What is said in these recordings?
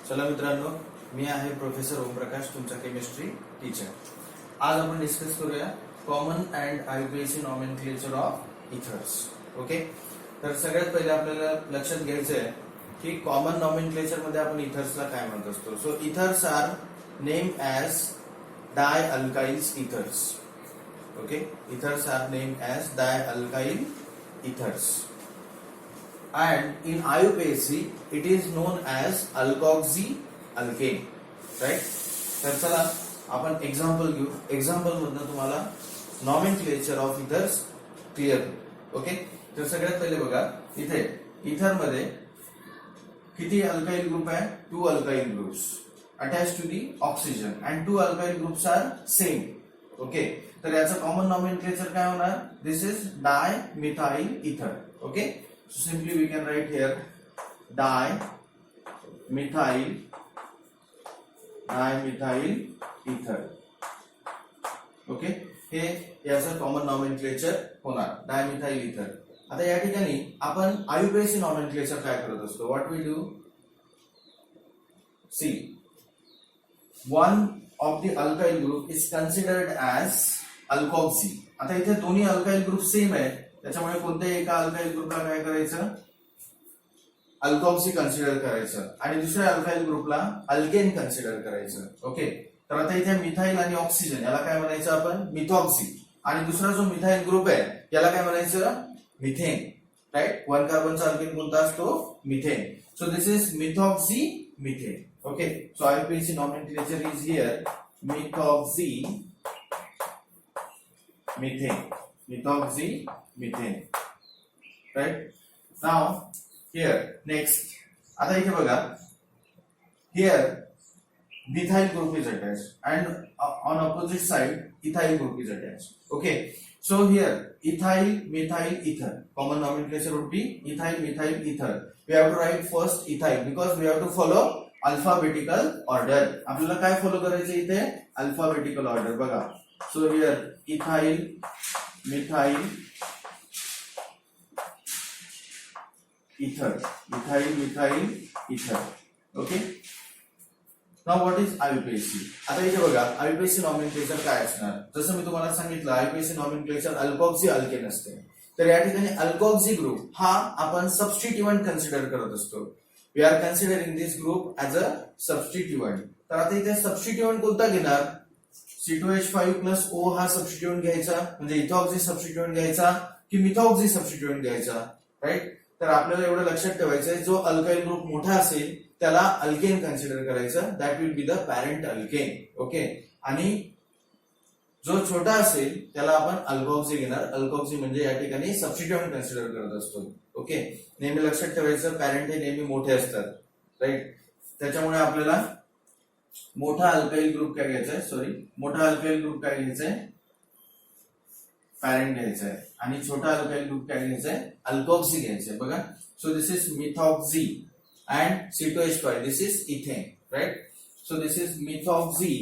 चला मित्रांनो, मी आहे प्रोफेसर ओमप्रकाश, तुमचा केमिस्ट्री टीचर. आज आपण डिस्कस करूया common and IUPAC nomenclature of ethers. Okay, तर सगळ्यात पहिले आपल्याला लक्षात घ्यायचं आहे की कॉमन नॉमेनक्लेचर मध्ये आपण इथर्सला काय म्हणत असतो. So ethers are name as dialkyls ethers. Okay, ethers are name as dialkyl ethers. And in IUPAC it is known as alkoxy alkane, right? तर चला आपण एक्झाम्पल घेऊ. एक्झाम्पल मधनं तुम्हाला नॉमेनक्लेचर ऑफ इथर्स क्लिअर होईल. ओके, तर सगळ्यात पहिले बघा, इथे इथर मध्ये किती अल्काइल ग्रुप आहे? 2 alkyl groups attach to the oxygen and 2 alkyl groups are same. Okay, तर याचं कॉमन नॉमेनक्लेचर काय होणार? This is dimethyl ether. Okay, so simply we can write here dimethyl ether. ओके, हे याचं कॉमन नॉमेनक्लेचर होणार dimethyl ether. आता या ठिकाणी आपण आययुपीएसी नॉमेनक्लेचर काय करत असतो? What we do, see one of the alkyl group is considered as alkoxy. आता इथे दोन्ही अल्काइल ग्रुप सेम आहे, त्याच्यामुळे कोणत्याही एका अल्काइल ग्रुपला काय करायचं? अल्कोक्सी कन्सिडर करायचं आणि दुसऱ्या अल्काइल ग्रुपला अल्केन कन्सिडर करायचं. ओके, तर आता इथे मिथाइल आणि ऑक्सिजन याला काय म्हणायचं आपण? मिथॉक्सी. आणि दुसरा जो मिथाइल ग्रुप आहे याला काय म्हणायचं? मिथेन. राईट, 1 कार्बनचा अल्केन कोणता असतो? Methane. So this is methoxy methane. Okay, so IUPAC nomenclature is here methoxy methane. Methoxy methane. Right? Now here next, आता इथे बघा, here methyl group is attached and on opposite side ethyl group is attached. Okay, so here ethyl methyl ether, common nomenclature would be ethyl methyl ether. We have to write first ethyl because we have to follow alphabetical order. आपल्याला काय follow करायचं इथे? Alphabetical order. बघा, so here ethyl methyl ether, ethyl methyl ether. Okay, now what is IUPAC? आता इथे बघा, IUPAC nomenclature काय असणार? जसं मी तुम्हाला सांगितलं, IUPAC नॉमेनक्लेचर अल्कोक्सी अल्केन असते. तर या ठिकाणी अल्कोक्सी ग्रुप हा आपण सबस्टिट्यूएंट कन्सिडर करत असतो. We are considering this group as a substituent. तर आता इथे सबस्टिट्यूएंट कोणता घेणार? C2H5 प्लस O हा सबस्टिट्यूएंट घ्यायचा, म्हणजे इथॉक्सी सबस्टिट्यूएंट घ्यायचा की मिथॉक्सी सबस्टिट्यूएंट घ्यायचा? राईट, तर आपल्याला एवढं लक्षात ठेवायचं आहे, जो अल्काइल ग्रुप मोठा असेल त्याला अल्केन कन्सिडर करायचं, that will be the parent alkane. Okay, आणि जो छोटा असेल त्याला आपण अल्कोक्सी घेणार. अल्कोक्सी म्हणजे या ठिकाणी सबस्टिट्यूएंट कन्सिडर करत असतो. ओके, नेहमी लक्षात ठेवायचं, पॅरेंट हे नेहमी मोठे असतात. राईट, त्याच्यामुळे आपल्याला मोठा अल्काइल ग्रुप काय घ्यायचा आहे? सॉरी, मोठा अल्काइल ग्रुप काय घ्यायचा आहे? पॅरेंट घ्यायचा आहे. आणि छोटा अल्काइल ग्रुप काय घ्यायचा आहे? अल्कोक्सी घ्यायचा आहे. बघा, सो this is methoxy and C2H5, this is ethane. Right, so this is methoxy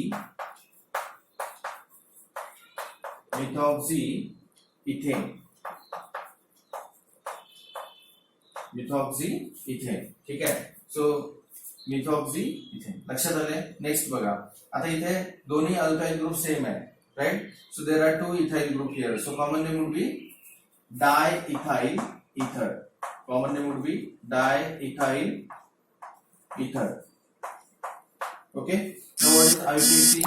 ethane. Methoxy ethane. ठीक आहे, सो मिथॉक्सी इथेन. लक्षात आले? नेक्स्ट बघा, आता इथे दोन्ही अल्काइल ग्रुप सेम आहे. Right, so there are 2 ethyl group here. So common name would be diethyl ether. Common name would be diethyl ether. Okay, now what is IUPAC?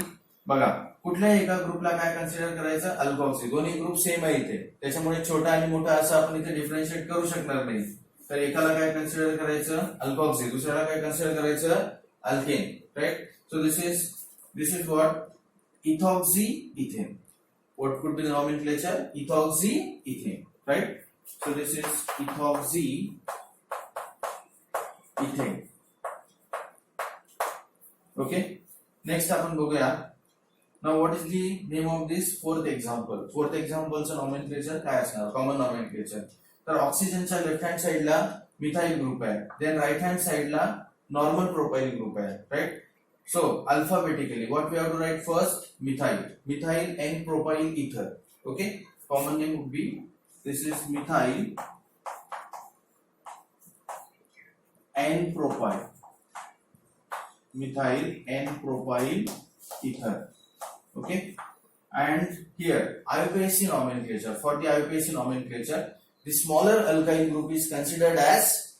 बघा, कुठल्याही एका ग्रुपला काय कन्सिडर करायचं? अल्कोक्सी. दोन्ही ग्रुप सेम आहे इथे, त्याच्यामुळे छोटा आणि मोठा असं आपण इथे डिफरन्शिएट करू शकणार नाही. तर एकाला काय कन्सिडर करायचं? अल्कोक्सी. दुसऱ्याला काय कन्सिडर करायचं? Alkane. Right, so this is what? Ethoxy ethane. What could be the nomenclature? Ethoxy ethane. Right, so this is ethoxy ethane. Okay, next आपण बघूया. Now what is the name of this fourth example? Fourth एक्झाम्पलचं nomenclature काय असणार? Common nomenclature. तर ऑक्सिजनच्या left hand साइडला methyl group आहे, then right hand साइडला नॉर्मल प्रोपाइल ग्रुप आहे. Right, so alphabetically what we have to write? First methyl N propyl ether. Okay, common name would be, this is methyl N propyl. methyl N-propyl ether. Okay, and here IUPAC nomenclature. For the IUPAC nomenclature, the smaller alkyl group is considered as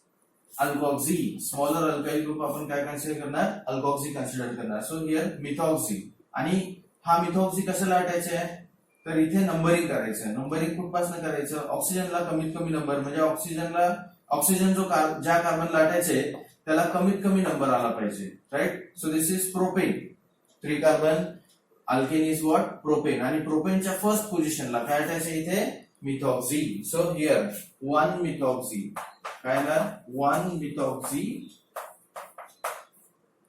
alkoxy. Smaller alkyl group आपण काय consider करणार, alkoxy consider करणार. So here methoxy. आणि हा methoxy कसं लाटायचं आहे, तर इथे नंबरिंग करायचं आहे. नंबरिंग कुठपासून करायचं, ऑक्सिजनला कमीत कमी नंबर, म्हणजे ऑक्सिजन जो ज्या कार्बन लाटायचे त्याला कमीत कमी नंबर आला पाहिजे. Right. So this is propane. 3 carbon alkane is what, propane. आणि प्रोपेनच्या फर्स्ट पोझिशनला काय टाकायचं इथे, मिथॉक्सी. So here 1 methoxy. काय ना, 1 मिथॉक्सी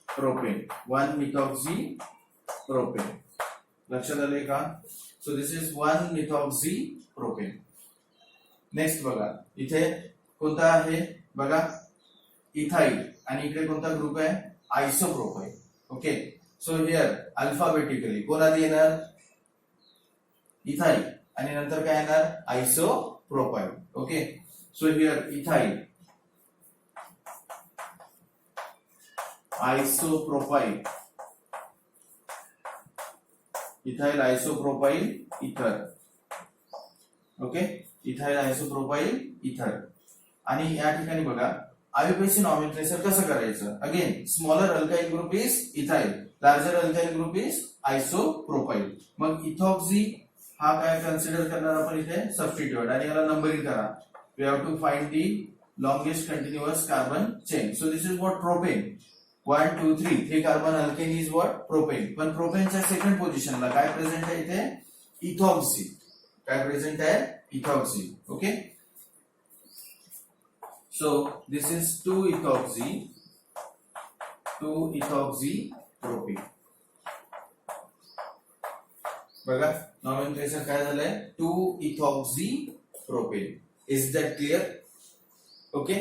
प्रोपेन. 1 methoxy propane. लक्षात आले का. सो this is 1 methoxy propane. Next बघा, इथे कोणता आहे बघा, इथाइल. आणि इकडे कोणता ग्रुप आहे, isopropyl. Okay. So here alphabetically कोण आधी येणार, इथाइल. आणि नंतर काय येणार, isopropyl. Okay. So here ethyl, isopropyl, ethyl isopropyl ether. Okay. Ethyl isopropyl ether. आणि या ठिकाणी बघा आयुपीएसी नॉमेनक्लेचर कसं करायचं. Again smaller alkyl group is ethyl, larger alkyl group is isopropyl. मग इथॉक्सी हा काय कन्सिडर करणार आपण इथे, सबस्टिट्यूट. आणि याला नंबरिंग करा. We have to find the longest continuous carbon chain. So this is what, propane. 1 2 3 carbon alkane is what, propane. पण प्रोपेनच्या सेकंड पोझिशनला काय प्रेझेंट आहे इथे, इथॉक्सी. काय प्रेझेंट आहे, ethoxy. Okay. So this is 2-ethoxy propene. बघा नॉमेनक्लेचर काय झालंय, 2-ethoxy propane. Is that clear. Okay.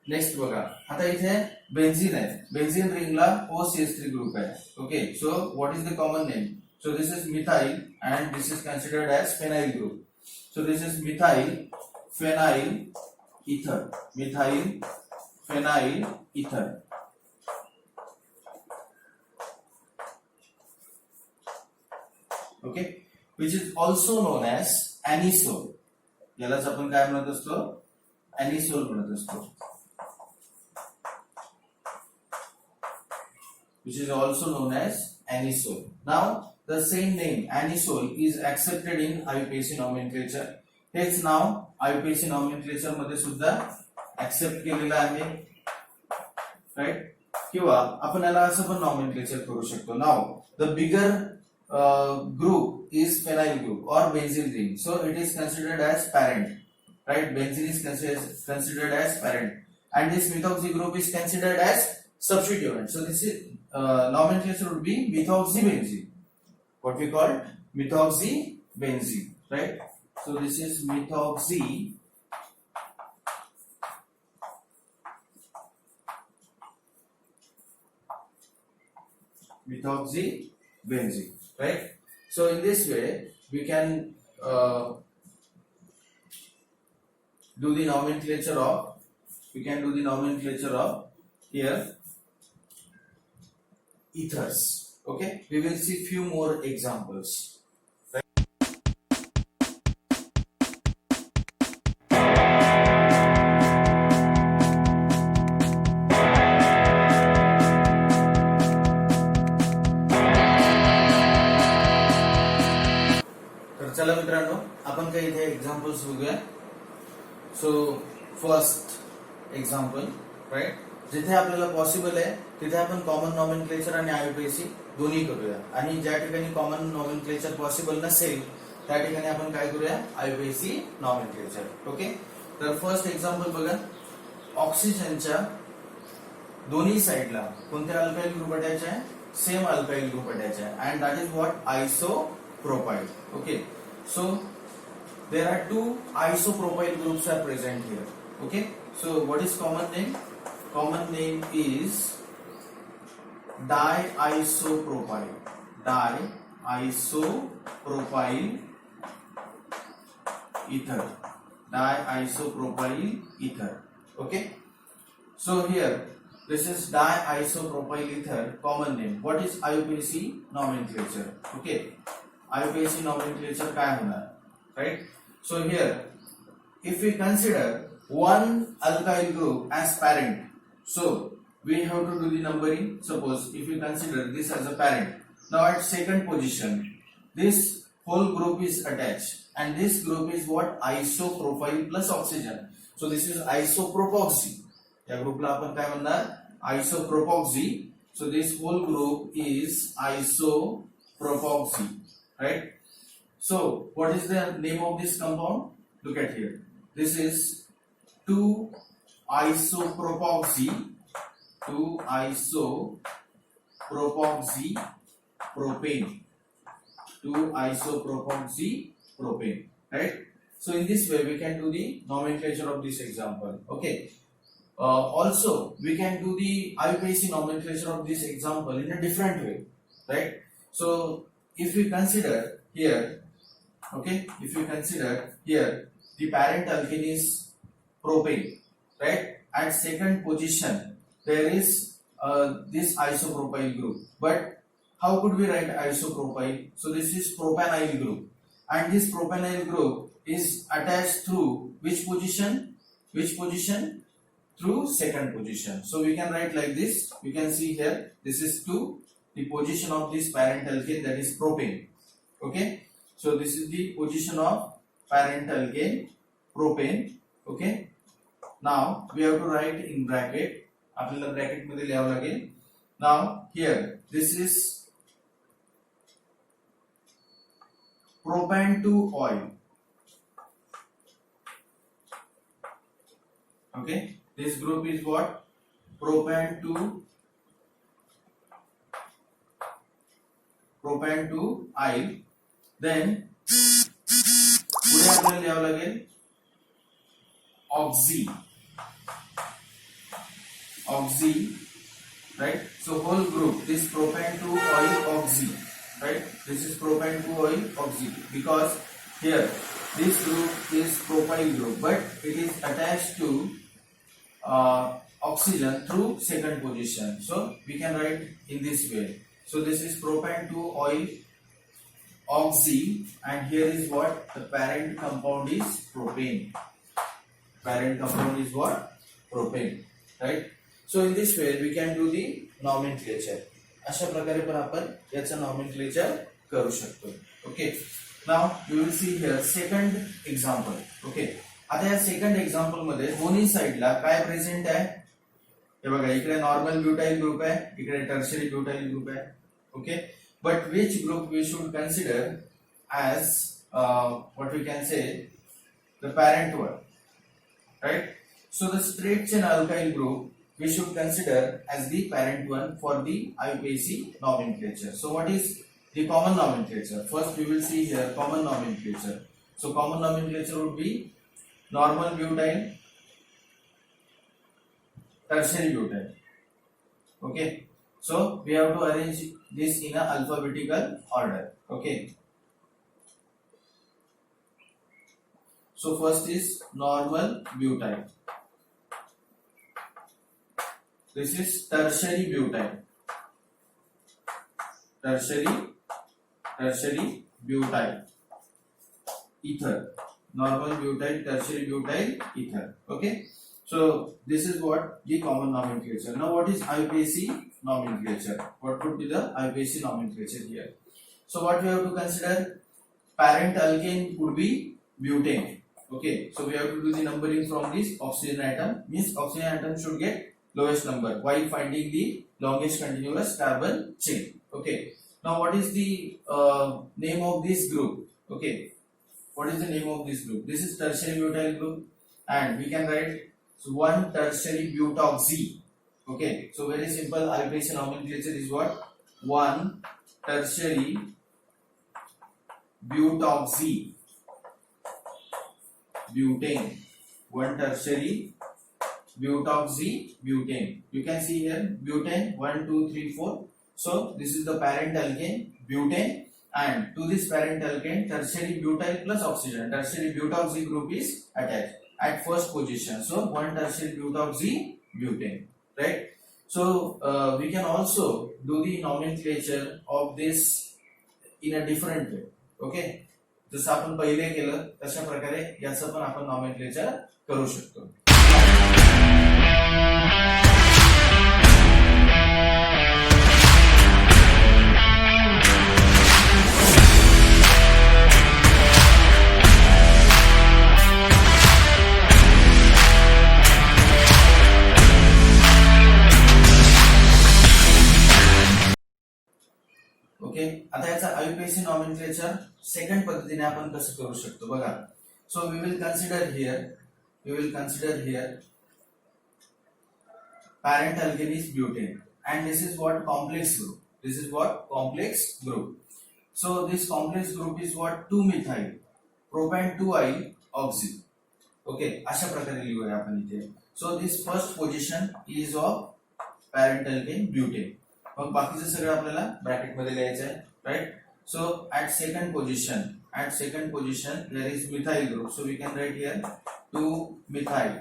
Next बघा, आता इथे बेन्झीन आहे. बेन्झीन रिंगला OCH3 ग्रुप आहे. Okay. So what is the common name. So this is methyl and this is considered as phenyl group. So this is methyl phenyl ether. Methyl phenyl ether. Okay, which is also known as anisole. यालाच आपण काय म्हणत असतो, anisole म्हणत असतो. Which is also known as anisole. Now the same name anisole is accepted in IUPAC nomenclature. H now IUPAC nomenclature मध्ये सुद्धा accept केलेलं आहे. राईट. किंवा आपण याला असं पण नॉमेनक्लेचर करू शकतो. नाव the bigger group is phenyl group और benzene ring. So it is considered as parent. Right. Benzene is considered as parent and this methoxy group is considered as substituent. So this is nomenclature would be methoxybenzene. What we call methoxybenzene. Right. So this is methoxybenzene. Right. So in this way we can do the nomenclature of here ethers. Okay. We will see few more examples. चला मित्रांनो, आपण काही इथे examples बघूया. So first example, right, जिथे आपल्याला possible आहे तिथे आपण कॉमन नॉमेनक्लेचर आणि आयुपीएसी दोन्ही करूया. आणि ज्या ठिकाणी कॉमन नॉमेनक्लेचर पॉसिबल नसेल त्या ठिकाणी आपण काय करूया, आयुपीएसी नॉमेनक्लेचर. ओके. तर फर्स्ट एक्झाम्पल बघा, ऑक्सिजनच्या दोन्ही साइडला कोणत्या अल्काइल ग्रुप अटॅच आहे, सेम अल्काइल ग्रुप अटॅच आहे. And that is what, isopropyl. Okay. So there are 2 isopropyl groups are present here. Okay. So what is common name? Common name is diisopropyl. Diisopropyl ether. Diisopropyl ether. Okay. So here This is diisopropyl ether, common name. What is IUPAC nomenclature? Okay, IUPAC nomenclature काय होणार? Right? So here, if we consider one alkyl group as parent, so we have to do the numbering. Suppose if we consider this as a parent, now at second position, this whole group is attached, and this group is what? Isopropyl plus oxygen. So this is isopropoxy. या ग्रुपला आपण काय म्हणणार? Isopropoxy. So this whole group is isopropoxy, right? So what is the name of this compound? Look at here. This is 2-isopropoxy, 2-isopropoxy propane, 2-isopropoxy propane, right? So in this way we can do the nomenclature of this example. Okay. Also we can do the IUPAC nomenclature of this example in a different way, right? So if we consider here, okay, if we consider here the parent alkene is propane, right? At second position there is this isopropyl group, but how could we write isopropyl? So this is propanyl group, and this propanyl group is attached through which position? Which position? Through second position. So we can write like this. We can see here, this is to the position of this parent alkane, that is propane. Okay, so this is the position of parent alkane propane. Okay, now we have to write in bracket. आपल्याला bracket मध्ये लिहावं लागेल. Now here this is propane to oil. Okay, this group is what? Propane to oil. Then पुढे आपल्याला लिहावं लागेल oxy, right? So whole group, this propane to oil oxy, right? This is propane to oil oxy, because here this group is propyl group, but it is attached to oxygen through second position. So we can write in this way. So this is propane to oil oxy, and here is what? The parent compound is propane. Parent compound is what? Propane, right? So in this way we can do the nomenclature. अशा प्रकारे पण आपण याचं nomenclature करू शकतो. Okay. Now you will see here second example. Okay. आता या second example मध्ये दोन्ही साइडला काय प्रेझेंट आहे? हे बघा, इकडे नॉर्मल ब्युटाइल ग्रुप आहे, इकडे टर्शरी ब्युटाइल ग्रुप आहे. Okay, but which group we should consider as what we can say the parent one, right? So the straight chain alkyl group we should consider as the parent one for the IUPAC nomenclature. So what is the common nomenclature? First we will see here common nomenclature. So common nomenclature would be normal butyl, tertiary butyl. Okay, so we have to arrange this in a alphabetical order. Okay, so first is normal butyl. This is tertiary butyl. Tertiary butyl ether. Normal butyl, tertiary butyl ether. Okay, so this is what the common nomenclature. Now what is IUPAC nomenclature? What would be the IUPAC nomenclature here? So what we have to consider? Parent alkane would be butane. Okay, so we have to do the numbering from this oxygen atom. Means oxygen atom should get lowest number while finding the longest continuous carbon chain. Okay, now what is the name of this group? Okay, what is the name of this group? This is tertiary butyl group, and we can write 1 tertiary butoxy. Okay, so very simple IUPAC nomenclature is what? 1 tertiary butoxy butane. 1 tertiary butoxy butane. You can see here butane 1 2 3 4. So this is the parent alkane butane, and to this parent alkane tertiary butyl plus oxygen, tertiary butoxy group is attached at first position. So 1 tertiary butoxy butane, right? So we can also do the nomenclature of this in a different way. Okay, जसं आपण पहिले केलं तशा प्रकारे याचं पण आपण nomenclature करू शकतो. ओके, आता याचा आयुपीएसी नॉमेनक्लेचर सेकंड पद्धतीने आपण कसं करू शकतो बघा. So we will consider here parent alkane is butane and this is what complex group. So this complex group is what 2-methyl propane 2-ine oxy. Okay, अशा प्रकारे लिहूया आपण इथे. So this first position is of parent alkane butane. मग बाकीचं सगळं आपल्याला bracket मध्ये लिहायचं आहे, right. So at second position there is methyl group. So we can write here 2-methyl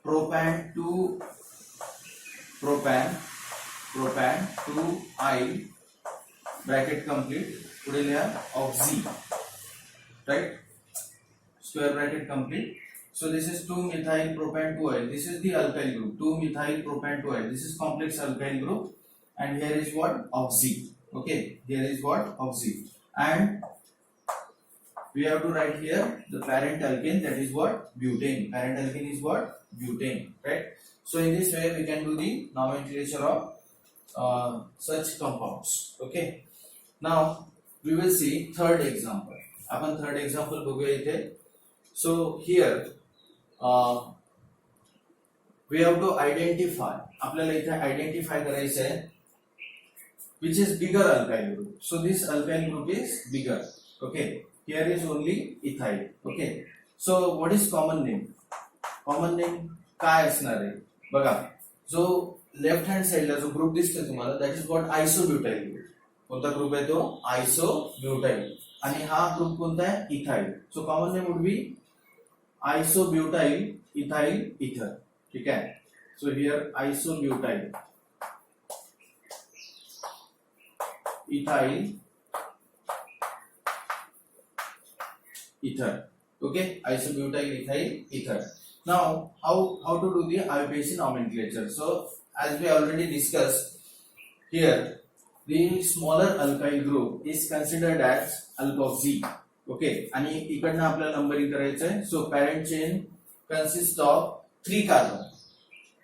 propane 2-ine bracket complete पुढे लिहा oxy, right, square bracket complete. So this is 2-methyl propane 2-ine. This is the alkyl group 2-methyl propane 2-ine. This is complex alkyl group and here is what oxy. Okay, here is what oxy and we have to write here the parent alkane, that is what butane. Parent alkane is what butane, right. So in this way we can do the nomenclature of such compounds. Okay, now we will see third example. आपण third example बघूया इथे. So here we have to identify, आपल्याला इथे identify करायचं आहे which is bigger alkyl group. So this alkyl group is bigger. Okay, here is only ethyl. Okay, so what is common name? Common name काय असणार आहे बघा. जो left hand साइडला जो ग्रुप दिसतोय तुम्हाला that is what isobutyl group. कोणता ग्रुप आहे तो आयसोब्युटाइल आणि हा ग्रुप कोणता आहे ethyl. So common name would be isobutyl ethyl ether. ठीक आहे. So here isobutyl ethyl ether. Okay, isobutyl ethyl ether. Now how to do the IUPAC nomenclature? So as we already discussed here, the smaller alkyl group is considered as alkoxy. Okay, आणि इकडनं आपल्याला numbering करायचं आहे. So parent chain consists of 3 carbon,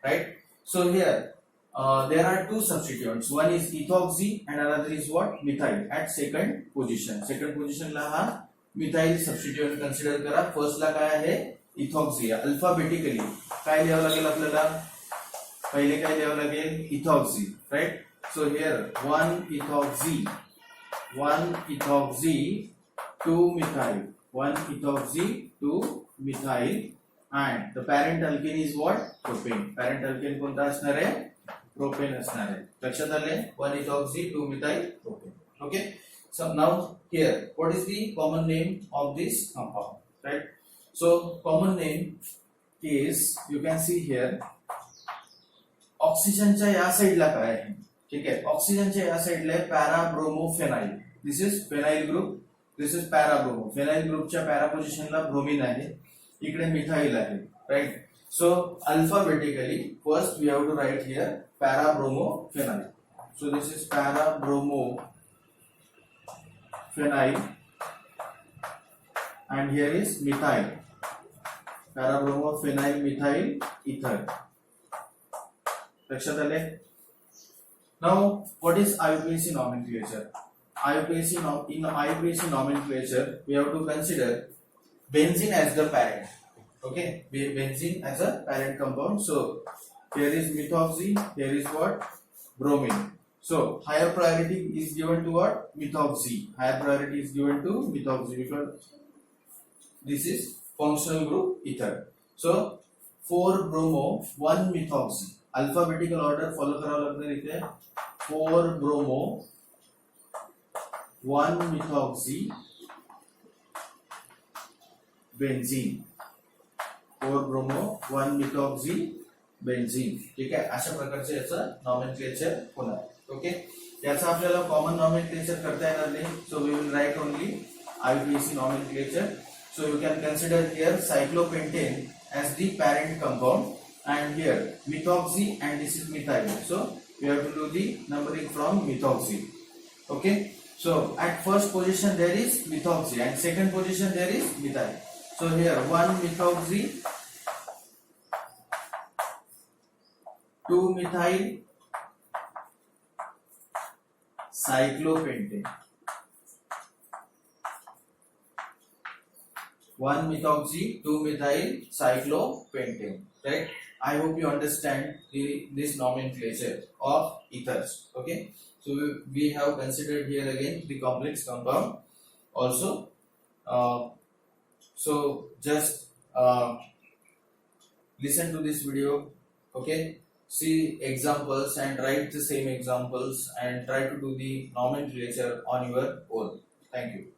right. So here there are 2 substituents. One is ethoxy and another is what methyl at second position ला हा methyl सबस्टिट्यूएंट consider करा. First ला काय आहे ethoxy. Alphabetically काय लिहावं लागेल आपल्याला, पहिले काय लिहावं लागेल ethoxy, right. So here 1 ethoxy 2 methyl and the parent alkane is what propane. parent alkane कोणता असणार आहे प्रोपेन असणार आहे. लक्षात आले 1 ethoxy 2 methyl propane. Okay, so now here what is the common name of this compound, right. So common name is, you can see here, ऑक्सिजनच्या या साइडला काय आहे. ठीक आहे, ऑक्सिजनच्या या साइडला आहे parabromophenyl. This is phenyl group, this is parabromo. Phenyl ग्रुपच्या पॅरा पोझिशनला ब्रोमीन आहे, इकडे मिथाइल आहे, right. So alphabetically first we have to write here parabromophenyl. So this is parabromophenyl and here is methyl, parabromophenyl methyl ether. लक्षात आले. Now what is IUPAC nomenclature? In IUPAC nomenclature we have to consider benzene as the parent. Okay, benzene as a parent compound. So here is methoxy, here is what bromine. So higher priority is given to what methoxy. Higher priority is given to methoxy because this is functional group ether. So 4 bromo 1 methoxy. Alphabetical order follow करावं लागणार इथे. 4 bromo 1 methoxy benzene. 4 bromo 1 methoxy benzene. ठीक आहे, अशा प्रकारचे याचं nomenclature होणार. Okay, याचा आपल्याला कॉमन नॉमेनक्लेचर करता येणार नाही. So we will write only IUPAC nomenclature. So you can consider here cyclopentane as the parent compound, and here methoxy, and this is methyl. So we have to do the numbering from methoxy. Okay, so at first position there is methoxy, and second position there is methyl. So here 1 methoxy, 2 methyl cyclopentane, 1 methoxy, 2 methyl cyclopentane. Right? I hope you understand this nomenclature of ethers. Okay, so we have considered here again the complex compound also. So just listen to this video. Okay, see examples and write the same examples and try to do the nomenclature on your own. Thank you.